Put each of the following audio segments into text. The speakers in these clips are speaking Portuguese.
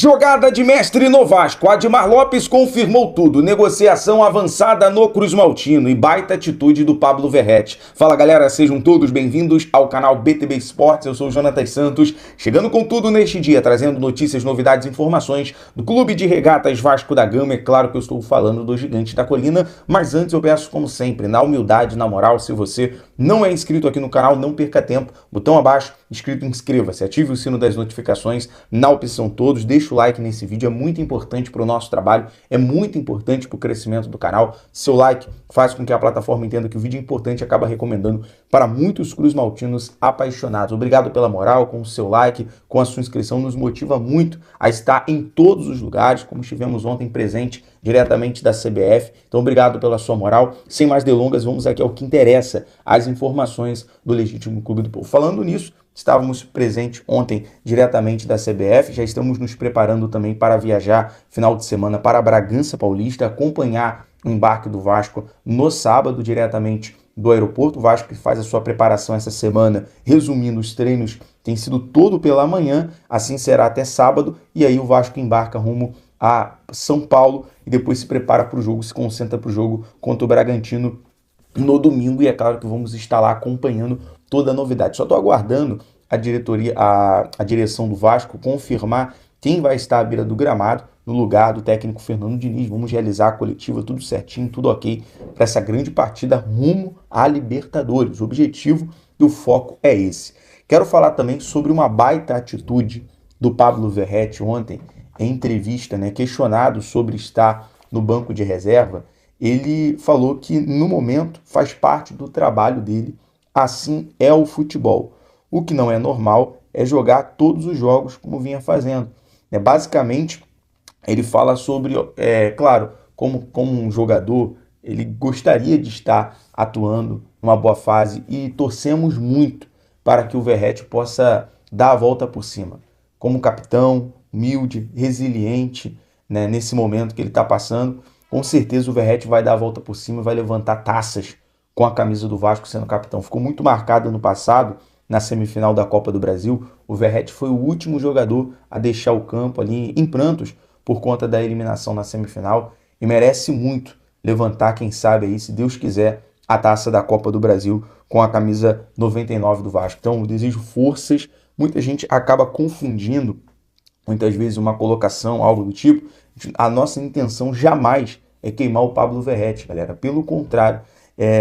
Jogada de mestre no Vasco. Admar Lopes confirmou tudo. Negociação avançada no Cruz Maltino e baita atitude do Pablo Verratti. Fala galera, sejam todos bem-vindos ao canal BTB Esportes. Eu sou o Jonatas Santos, chegando com tudo neste dia, trazendo notícias, novidades e informações do Clube de Regatas Vasco da Gama. É claro que eu estou falando do Gigante da Colina, mas antes eu peço, como sempre, na humildade, na moral, se você não é inscrito aqui no canal, não perca tempo. Botão abaixo, inscrito, inscreva-se, ative o sino das notificações na opção todos, deixa o like nesse vídeo, é muito importante para o nosso trabalho, é muito importante para o crescimento do canal. Seu like faz com que a plataforma entenda que o vídeo é importante e acaba recomendando para muitos Cruz Maltinos apaixonados. Obrigado pela moral, com o seu like, com a sua inscrição, nos motiva muito a estar em todos os lugares, como estivemos ontem presente diretamente da CBF. Então, obrigado pela sua moral. Sem mais delongas, vamos aqui ao que interessa, as informações do Legítimo Clube do Povo. Falando nisso, estávamos presentes ontem diretamente da CBF, já estamos nos preparando também para viajar final de semana para Bragança Paulista, acompanhar o embarque do Vasco no sábado diretamente do aeroporto. O Vasco que faz a sua preparação essa semana, resumindo, os treinos tem sido todo pela manhã, assim será até sábado, e aí o Vasco embarca rumo a São Paulo e depois se prepara para o jogo, se concentra para o jogo contra o Bragantino no domingo, e é claro que vamos estar lá acompanhando toda a novidade. Só estou aguardando a diretoria, a direção do Vasco confirmar quem vai estar à beira do gramado no lugar do técnico Fernando Diniz. Vamos realizar a coletiva, tudo certinho, tudo ok, para essa grande partida rumo à Libertadores. O objetivo e o foco é esse. Quero falar também sobre uma baita atitude do Pablo Verratti ontem, em entrevista, questionado sobre estar no banco de reserva. Ele falou que no momento faz parte do trabalho dele, assim é o futebol. O que não é normal é jogar todos os jogos como vinha fazendo. Basicamente, ele fala sobre, claro, como um jogador, ele gostaria de estar atuando numa boa fase e torcemos muito para que o Verratti possa dar a volta por cima. Como capitão, humilde, resiliente, nesse momento que ele está passando, com certeza o Verratti vai dar a volta por cima e vai levantar taças com a camisa do Vasco sendo capitão. Ficou muito marcado no passado, na semifinal da Copa do Brasil. O Verratti foi o último jogador a deixar o campo ali em prantos por conta da eliminação na semifinal e merece muito levantar, quem sabe aí, se Deus quiser, a taça da Copa do Brasil com a camisa 99 do Vasco. Então eu desejo forças. Muita gente acaba confundindo muitas vezes uma colocação, algo do tipo. A nossa intenção jamais é queimar o Pablo Verratti, galera. Pelo contrário,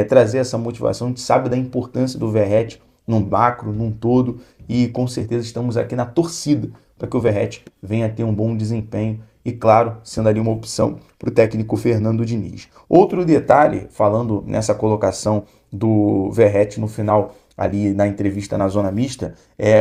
trazer essa motivação. A gente sabe da importância do Verratti num macro, num todo, e com certeza estamos aqui na torcida para que o Verratti venha ter um bom desempenho e, claro, sendo ali uma opção para o técnico Fernando Diniz. Outro detalhe, falando nessa colocação do Verratti no final, ali na entrevista na zona mista,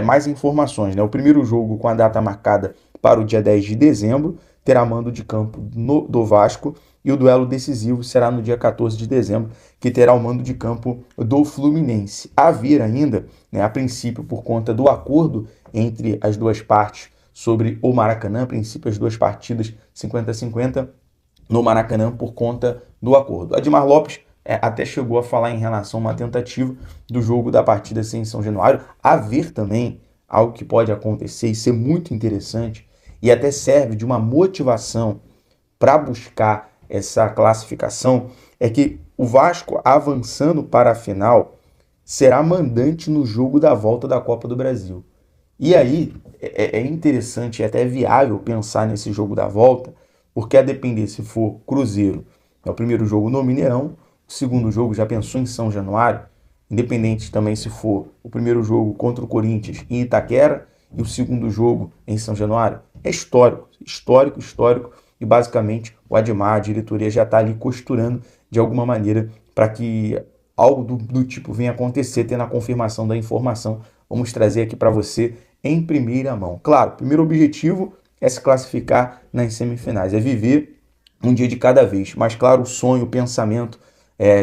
mais informações. O primeiro jogo com a data marcada para o dia 10 de dezembro terá mando de campo do Vasco, e o duelo decisivo será no dia 14 de dezembro, que terá o mando de campo do Fluminense. A vir ainda, a princípio, por conta do acordo entre as duas partes sobre o Maracanã, a princípio as duas partidas 50-50 no Maracanã por conta do acordo. Admar Lopes até chegou a falar em relação a uma tentativa do jogo da partida sem São Januário. A ver também algo que pode acontecer e ser muito interessante, e até serve de uma motivação para buscar essa classificação, é que o Vasco, avançando para a final, será mandante no jogo da volta da Copa do Brasil. E aí é interessante e até viável pensar nesse jogo da volta, porque a depender se for Cruzeiro, é o primeiro jogo no Mineirão, o segundo jogo já pensou em São Januário, independente também se for o primeiro jogo contra o Corinthians em Itaquera e o segundo jogo em São Januário. É histórico, e basicamente o Admar, a diretoria, já está ali costurando de alguma maneira para que algo do tipo venha acontecer, tendo a confirmação da informação. Vamos trazer aqui para você em primeira mão. Claro, o primeiro objetivo é se classificar nas semifinais, é viver um dia de cada vez. Mas claro, o sonho, o pensamento,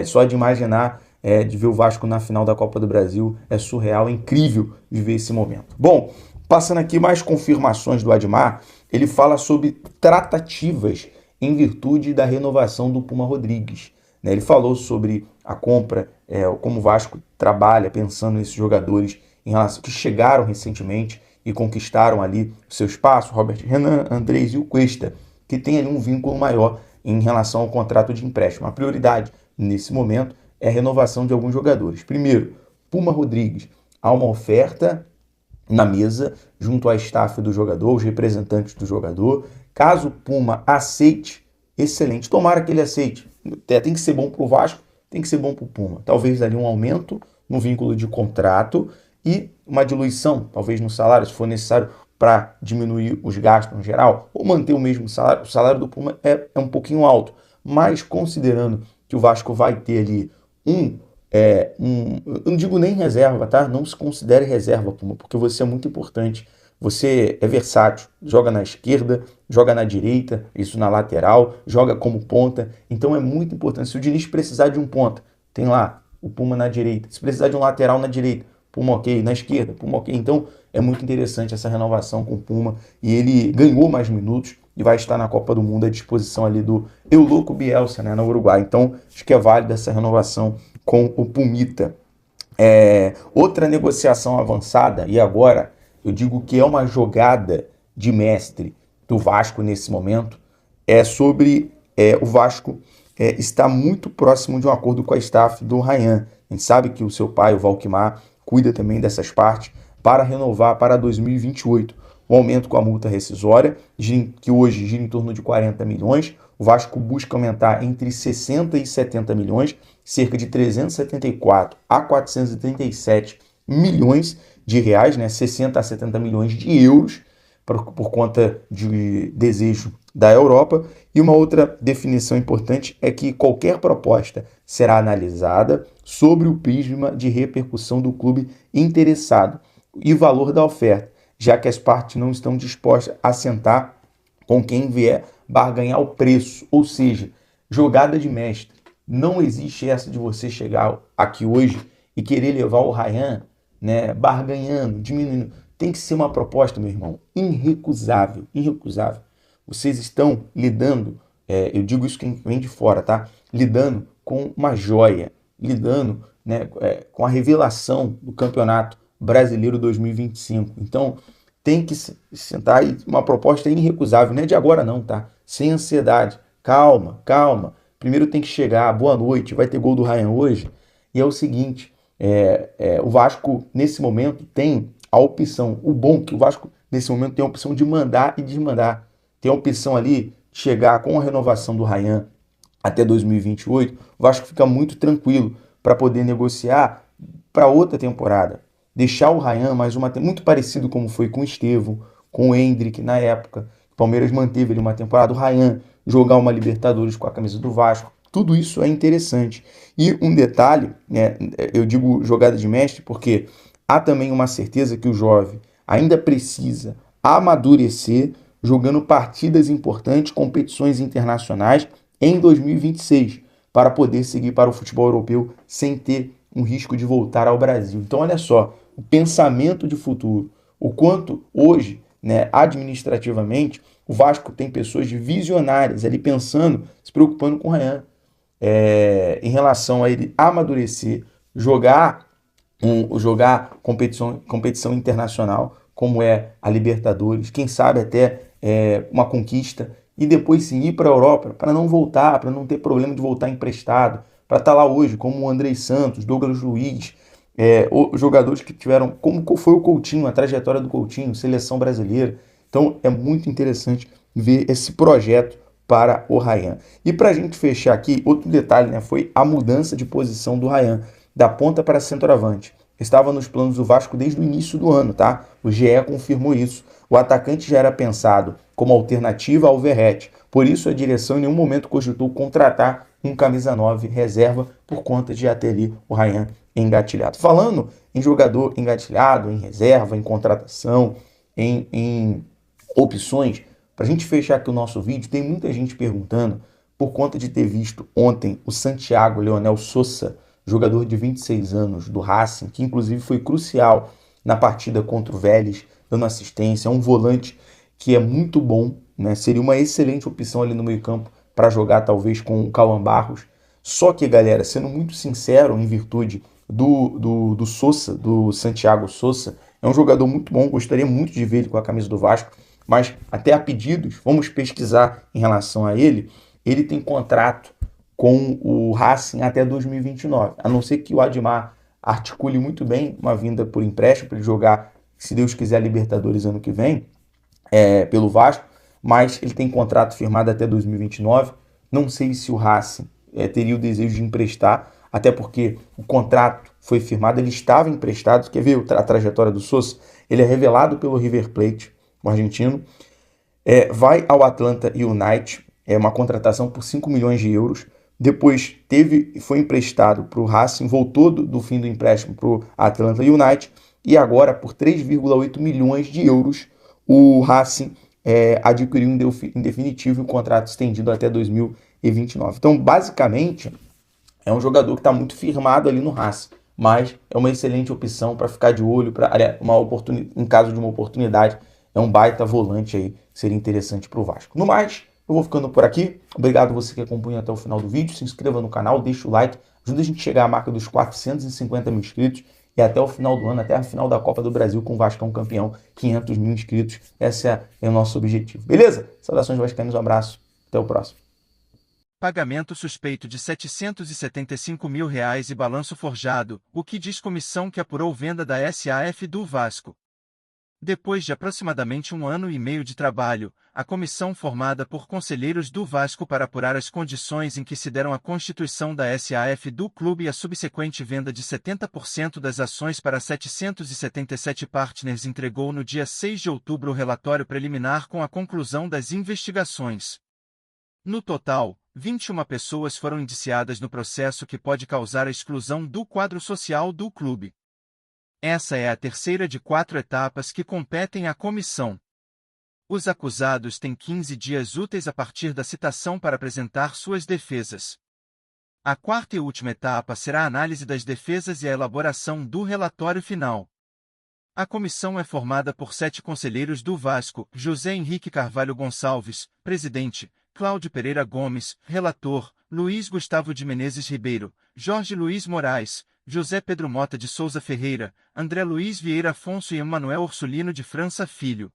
só de imaginar, de ver o Vasco na final da Copa do Brasil, é surreal, é incrível viver esse momento. Bom, passando aqui mais confirmações do Admar, ele fala sobre tratativas em virtude da renovação do Puma Rodrigues. Ele falou sobre a compra, como o Vasco trabalha pensando nesses jogadores em relação que chegaram recentemente e conquistaram ali seu espaço, Robert Renan, Andrés e o Cuesta, que tem ali um vínculo maior em relação ao contrato de empréstimo. A prioridade nesse momento é a renovação de alguns jogadores. Primeiro, Puma Rodrigues. Há uma oferta na mesa, junto à staff do jogador, os representantes do jogador. Caso o Puma aceite, excelente. Tomara que ele aceite. Tem que ser bom para o Vasco, tem que ser bom para o Puma. Talvez ali um aumento no vínculo de contrato e uma diluição, talvez no salário, se for necessário, para diminuir os gastos em geral, ou manter o mesmo salário. O salário do Puma é um pouquinho alto, mas considerando que o Vasco vai ter ali eu não digo nem reserva, tá? Não se considere reserva, Puma, porque você é muito importante. Você é versátil, joga na esquerda, joga na direita, isso na lateral, joga como ponta. Então é muito importante. Se o Diniz precisar de um ponta, tem lá o Puma na direita. Se precisar de um lateral na direita, Puma ok. Na esquerda, Puma ok. Então é muito interessante essa renovação com o Puma. E ele ganhou mais minutos e vai estar na Copa do Mundo à disposição ali do Eulóco Bielsa, né, no Uruguai. Então acho que é válida essa renovação com o Pumita. Outra negociação avançada, e agora eu digo que é uma jogada de mestre do Vasco nesse momento, é sobre o Vasco está muito próximo de um acordo com a staff do Rayan. A gente sabe que o seu pai, o Valquimar, cuida também dessas partes para renovar para 2028. O aumento com a multa rescisória, que hoje gira em torno de 40 milhões, o Vasco busca aumentar entre 60 e 70 milhões, cerca de 374 a 437 milhões de reais, né? 60 a 70 milhões de euros, por conta de desejo da Europa. E uma outra definição importante é que qualquer proposta será analisada sobre o prisma de repercussão do clube interessado e valor da oferta, já que as partes não estão dispostas a sentar com quem vier barganhar o preço. Ou seja, jogada de mestre. Não existe essa de você chegar aqui hoje e querer levar o Rayan, né, barganhando, diminuindo. Tem que ser uma proposta, meu irmão, irrecusável, irrecusável. Vocês estão lidando, eu digo isso quem vem de fora, tá? Lidando com uma joia, lidando, né, com a revelação do Campeonato Brasileiro 2025. Então, tem que sentar e uma proposta irrecusável, não é de agora não, tá? Sem ansiedade, calma, calma. Primeiro tem que chegar, boa noite, vai ter gol do Rayan hoje. E é o seguinte, o Vasco nesse momento tem a opção, o bom que o Vasco nesse momento tem a opção de mandar e desmandar. Tem a opção ali de chegar com a renovação do Rayan até 2028, o Vasco fica muito tranquilo para poder negociar para outra temporada. Deixar o Rayan mais muito parecido como foi com o Estevão, com o Endrick na época. O Palmeiras manteve ali uma temporada, o Rayan jogar uma Libertadores com a camisa do Vasco. Tudo isso é interessante. E um detalhe, né, eu digo jogada de mestre porque há também uma certeza que o jovem ainda precisa amadurecer jogando partidas importantes, competições internacionais em 2026, para poder seguir para o futebol europeu sem ter um risco de voltar ao Brasil. Então, olha só, o pensamento de futuro, o quanto hoje, né, administrativamente, o Vasco tem pessoas visionárias ali pensando, se preocupando com o Rayan, em relação a ele amadurecer, jogar competição internacional, como é a Libertadores, quem sabe até uma conquista, e depois sim ir para a Europa, para não voltar, para não ter problema de voltar emprestado, para estar lá hoje, como o Andrés Santos, Douglas Luiz, os jogadores que tiveram, como foi o Coutinho, a trajetória do Coutinho, seleção brasileira. Então é muito interessante ver esse projeto para o Rayan. E para a gente fechar aqui, outro detalhe, né, foi a mudança de posição do Rayan, da ponta para centroavante. Estava nos planos do Vasco desde o início do ano, tá? O GE confirmou isso. O atacante já era pensado como alternativa ao Verratti. Por isso a direção em nenhum momento cogitou contratar um camisa 9 reserva por conta de já ter ali o Rayan engatilhado. Falando em jogador engatilhado, em reserva, em contratação, em opções, para a gente fechar aqui o nosso vídeo, tem muita gente perguntando, por conta de ter visto ontem o Santiago Leonel Sousa, jogador de 26 anos do Racing, que inclusive foi crucial na partida contra o Vélez, dando assistência, é um volante que é muito bom, né? Seria uma excelente opção ali no meio campo para jogar talvez com o Cauã Barros. Só que, galera, sendo muito sincero, em virtude do Sousa, do Santiago Sousa, É um jogador muito bom, gostaria muito de ver ele com a camisa do Vasco, mas até a pedidos, vamos pesquisar em relação a ele. Ele tem contrato com o Racing até 2029, a não ser que o Admar articule muito bem uma vinda por empréstimo para ele jogar, se Deus quiser, a Libertadores ano que vem, pelo Vasco, mas ele tem contrato firmado até 2029. Não sei se o Racing teria o desejo de emprestar, até porque o contrato foi firmado, ele estava emprestado. Quer ver a trajetória do Sousa? Ele é revelado pelo River Plate, o argentino, vai ao Atlanta United, é uma contratação por 5 milhões de euros. Depois foi emprestado para o Racing, voltou do fim do empréstimo para o Atlanta United, e agora, por 3,8 milhões de euros, o Racing adquiriu em definitivo um contrato estendido até 2029. Então, basicamente, é um jogador que está muito firmado ali no Racing, mas é uma excelente opção para ficar de olho, em caso de uma oportunidade, é um baita volante aí, seria interessante para o Vasco. No mais, eu vou ficando por aqui. Obrigado você que acompanha até o final do vídeo. Se inscreva no canal, deixa o like, ajuda a gente a chegar à marca dos 450 mil inscritos e até o final do ano, até a final da Copa do Brasil com o Vascão campeão, 500 mil inscritos. Esse é o nosso objetivo. Beleza? Saudações vascaínos, um abraço. Até o próximo. Pagamento suspeito de R$ 775 mil e balanço forjado, o que diz comissão que apurou venda da SAF do Vasco. Depois de aproximadamente 1 ano e meio de trabalho, a comissão formada por conselheiros do Vasco para apurar as condições em que se deram a constituição da SAF do clube e a subsequente venda de 70% das ações para 777 partners entregou no dia 6 de outubro o relatório preliminar com a conclusão das investigações. No total, 21 pessoas foram indiciadas no processo que pode causar a exclusão do quadro social do clube. Essa é a terceira de 4 etapas que competem à comissão. Os acusados têm 15 dias úteis a partir da citação para apresentar suas defesas. A quarta e última etapa será a análise das defesas e a elaboração do relatório final. A comissão é formada por 7 conselheiros do Vasco: José Henrique Carvalho Gonçalves, presidente; Cláudio Pereira Gomes, relator; Luiz Gustavo de Menezes Ribeiro, Jorge Luiz Moraes, José Pedro Mota de Souza Ferreira, André Luiz Vieira Afonso e Emanuel Ursulino de França Filho.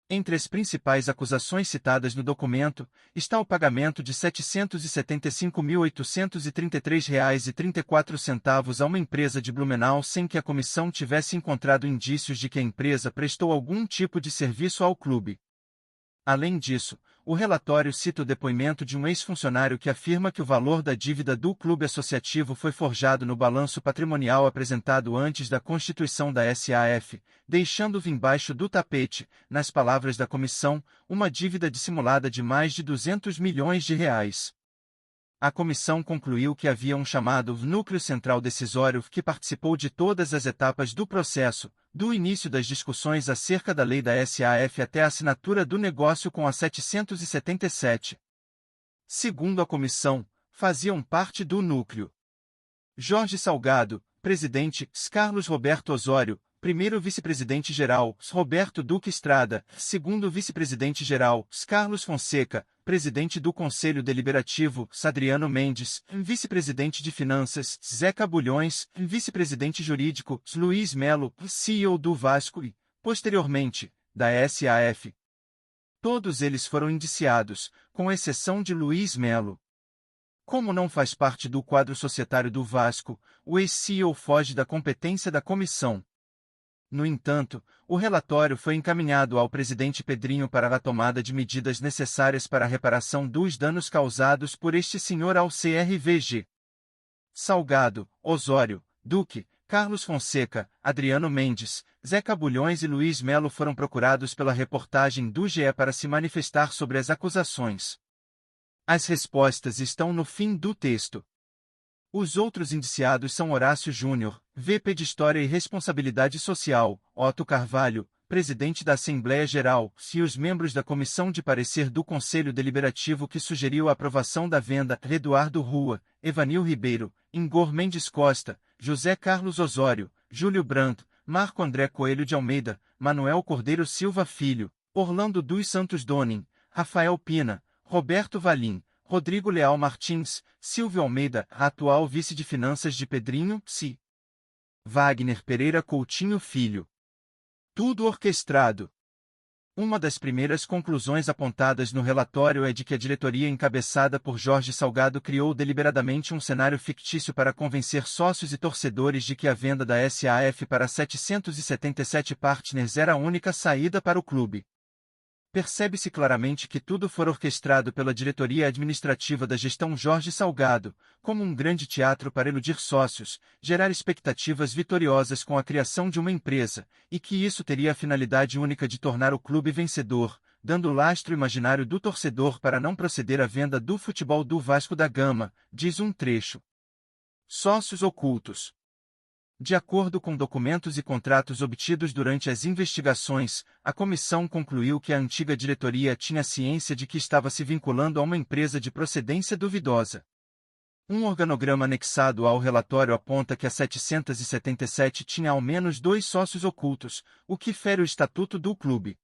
Entre as principais acusações citadas no documento, está o pagamento de R$ 755.833,34 a uma empresa de Blumenau sem que a comissão tivesse encontrado indícios de que a empresa prestou algum tipo de serviço ao clube. Além disso, o relatório cita o depoimento de um ex-funcionário que afirma que o valor da dívida do clube associativo foi forjado no balanço patrimonial apresentado antes da constituição da SAF, deixando-o embaixo do tapete, nas palavras da comissão, uma dívida dissimulada de mais de R$ 200 milhões. A comissão concluiu que havia um chamado Núcleo Central Decisório que participou de todas as etapas do processo, do início das discussões acerca da lei da SAF até a assinatura do negócio com a 777. Segundo a comissão, faziam parte do núcleo Jorge Salgado, presidente; Carlos Roberto Osório, primeiro vice-presidente-geral; Roberto Duque Estrada, segundo vice-presidente-geral; Carlos Fonseca, presidente do Conselho Deliberativo; Adriano Mendes, vice-presidente de Finanças; Zeca Bulhões, vice-presidente jurídico; Luiz Melo, CEO do Vasco e, posteriormente, da SAF. Todos eles foram indiciados, com exceção de Luiz Melo. Como não faz parte do quadro societário do Vasco, o ex-CEO foge da competência da comissão. No entanto, o relatório foi encaminhado ao presidente Pedrinho para a tomada de medidas necessárias para a reparação dos danos causados por este senhor ao CRVG. Salgado, Osório, Duque, Carlos Fonseca, Adriano Mendes, Zeca Bulhões e Luiz Melo foram procurados pela reportagem do GE para se manifestar sobre as acusações. As respostas estão no fim do texto. Os outros indiciados são Horácio Júnior, VP de História e Responsabilidade Social; Otto Carvalho, presidente da Assembleia Geral, e os membros da Comissão de Parecer do Conselho Deliberativo que sugeriu a aprovação da venda: Eduardo Rua, Evanil Ribeiro, Ingor Mendes Costa, José Carlos Osório, Júlio Brandt, Marco André Coelho de Almeida, Manuel Cordeiro Silva Filho, Orlando dos Santos Donin, Rafael Pina, Roberto Valim, Rodrigo Leal Martins, Silvio Almeida, atual vice de Finanças de Pedrinho, Si. Wagner Pereira Coutinho Filho. Tudo orquestrado. Uma das primeiras conclusões apontadas no relatório é de que a diretoria encabeçada por Jorge Salgado criou deliberadamente um cenário fictício para convencer sócios e torcedores de que a venda da SAF para 777 Partners era a única saída para o clube. Percebe-se claramente que tudo foi orquestrado pela diretoria administrativa da gestão Jorge Salgado, como um grande teatro para iludir sócios, gerar expectativas vitoriosas com a criação de uma empresa, e que isso teria a finalidade única de tornar o clube vencedor, dando o lastro imaginário do torcedor para não proceder à venda do futebol do Vasco da Gama, diz um trecho. Sócios ocultos. De acordo com documentos e contratos obtidos durante as investigações, a comissão concluiu que a antiga diretoria tinha ciência de que estava se vinculando a uma empresa de procedência duvidosa. Um organograma anexado ao relatório aponta que a 777 tinha ao menos 2 sócios ocultos, o que fere o estatuto do clube.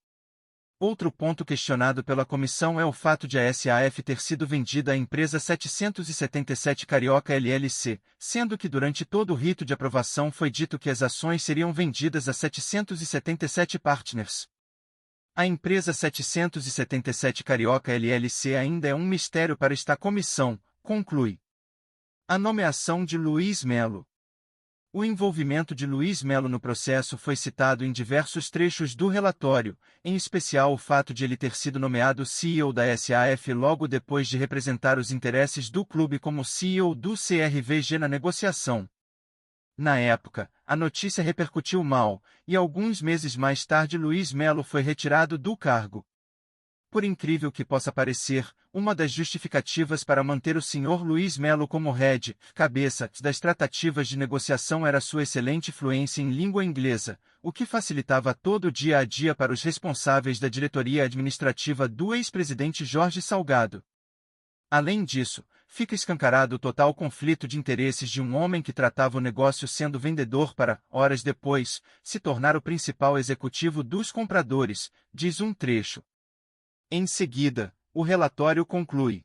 Outro ponto questionado pela comissão é o fato de a SAF ter sido vendida à empresa 777 Carioca LLC, sendo que durante todo o rito de aprovação foi dito que as ações seriam vendidas a 777 Partners. A empresa 777 Carioca LLC ainda é um mistério para esta comissão, conclui. A nomeação de Luiz Melo. O envolvimento de Luiz Melo no processo foi citado em diversos trechos do relatório, em especial o fato de ele ter sido nomeado CEO da SAF logo depois de representar os interesses do clube como CEO do CRVG na negociação. Na época, a notícia repercutiu mal, e alguns meses mais tarde Luiz Melo foi retirado do cargo. Por incrível que possa parecer, uma das justificativas para manter o Sr. Luiz Melo como head, cabeça, das tratativas de negociação era sua excelente fluência em língua inglesa, o que facilitava todo o dia a dia para os responsáveis da diretoria administrativa do ex-presidente Jorge Salgado. Além disso, fica escancarado o total conflito de interesses de um homem que tratava o negócio sendo vendedor para, horas depois, se tornar o principal executivo dos compradores, diz um trecho. Em seguida, o relatório conclui.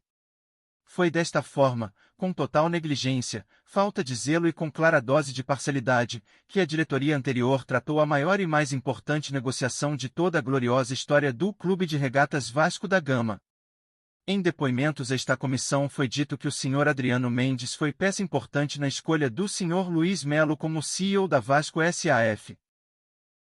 Foi desta forma, com total negligência, falta de zelo e com clara dose de parcialidade, que a diretoria anterior tratou a maior e mais importante negociação de toda a gloriosa história do Clube de Regatas Vasco da Gama. Em depoimentos a esta comissão foi dito que o Sr. Adriano Mendes foi peça importante na escolha do Sr. Luiz Melo como CEO da Vasco SAF.